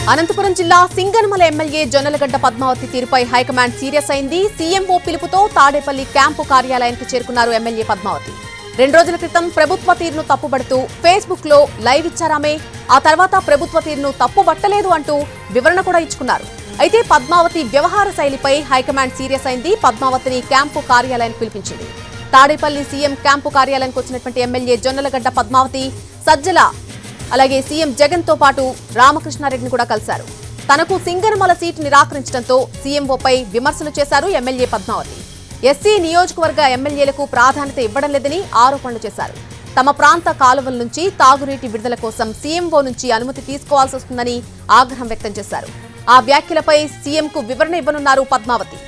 అనంతపురం జిల్లా సింగనమల ఎమ్మెల్యే జొన్నలగడ్డ పద్మావతి తీరుపై high command serious అయింది. సీఎంఓ పిలుపుతో తాడేపల్లి క్యాంపు కార్యాలయానికి చేరుకున్నారు ఎమ్మెల్యే పద్మావతి. 2 రోజుల క్రితం ప్రభుత్వ తీరును తప్పుబడుతూ ఫేస్బుక్ లో లైవ్ ఇచ్చారామే. ఆ తర్వాత ప్రభుత్వ తీరును తప్పుబట్టలేదు అంటూ వివరణ కూడా ఇచ్చుకున్నారు. అయితే పద్మావతి వ్యవహార శైలిపై హైకమాండ్ సీరియస్ అయింది. పద్మావతిని క్యాంపు కార్యాలయానికి పిలిపించింది. తాడేపల్లి సీఎం క్యాంపు కార్యాలయానికి వచ్చినటువంటి ఎమ్మెల్యే జొన్నలగడ్డ పద్మావతి సజ్జల అలాగే సీఎం జగన్ తో పాటు రామకృష్ణారెడ్డిని కూడా కలిశారు. తనకు సింగనమల సీటు నిరాకరించడంతో సీఎంఓపై విమర్శలు చేశారు ఎమ్మెల్యే పద్మావతి. ఎస్సీ నియోజకవర్గ ఎమ్మెల్యేలకు ప్రాధాన్యత ఇవ్వడం లేదని ఆరోపణలు చేశారు. తమ ప్రాంత కాలువల నుంచి తాగునీటి విడుదల కోసం సీఎంఓ నుంచి అనుమతి తీసుకోవాల్సి వస్తుందని ఆగ్రహం వ్యక్తం చేశారు. ఆ వ్యాఖ్యలపై సీఎంకు వివరణ ఇవ్వనున్నారు పద్మావతి.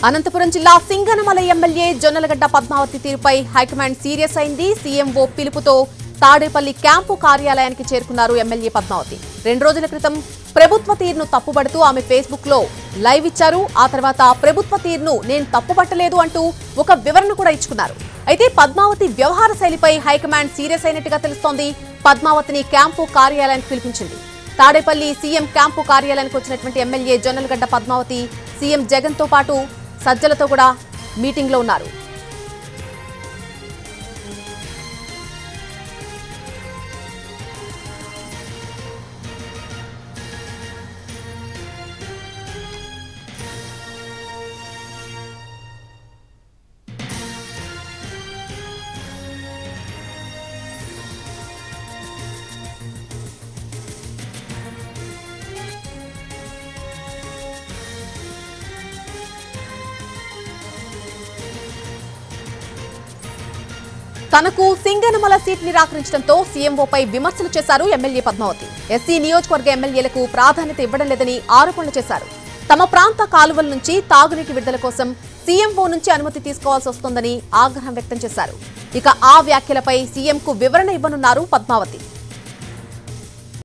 అనంతపురం జిల్లా సింగనమల ఎమ్మెల్యే జొన్నలగడ్డ పద్మావతి తీరుపై హైకమాండ్ సీరియస్ అయింది. సీఎంఓ పిలుపుతో తాడేపల్లి క్యాంపు కార్యాలయానికి చేరుకున్నారు ఎమ్మెల్యే పద్మావతి. 2 రోజుల క్రితం ప్రభుత్వ తీరును తప్పుబడుతూ ఆమె ఫేస్బుక్ లో లైవ్ ఇచ్చారు. ఆ తర్వాత ప్రభుత్వ తీరును నేను తప్పుపట్టలేదు అంటూ ఒక వివరణ కూడా ఇచ్చుకున్నారు. అయితే పద్మావతి వ్యవహార శైలిపై హైకమాండ్ సీరియస్ అయినట్టుగా తెలుస్తోంది. పద్మావతిని క్యాంపు కార్యాలయానికి పిలిపించింది. తాడేపల్లి సీఎం క్యాంపు కార్యాలయానికి వచ్చినటువంటి ఎమ్మెల్యే జొన్నలగడ్డ పద్మావతి సీఎం జగన్ తో పాటు సజ్జలతో కూడా మీటింగ్ లో ఉన్నారు. తనకు సింగనమల సీట్ నిరాకరించడంతో సీఎంఓపై విమర్శలు చేశారు ఎమ్మెల్యే పద్మావతి. ఎస్సీ నియోజకవర్గ ఎమ్మెల్యేలకు ప్రాధాన్యత ఇవ్వడం లేదని ఆరోపణలు చేశారు. తమ ప్రాంత కాలువల నుంచి తాగునీటి విడుదల కోసం సీఎంఓ నుంచి అనుమతి తీసుకోవాల్సి వస్తోందని ఆగ్రహం వ్యక్తం చేశారు. ఇక ఆ వ్యాఖ్యలపై సీఎంకు వివరణ ఇవ్వనున్నారు పద్మావతి.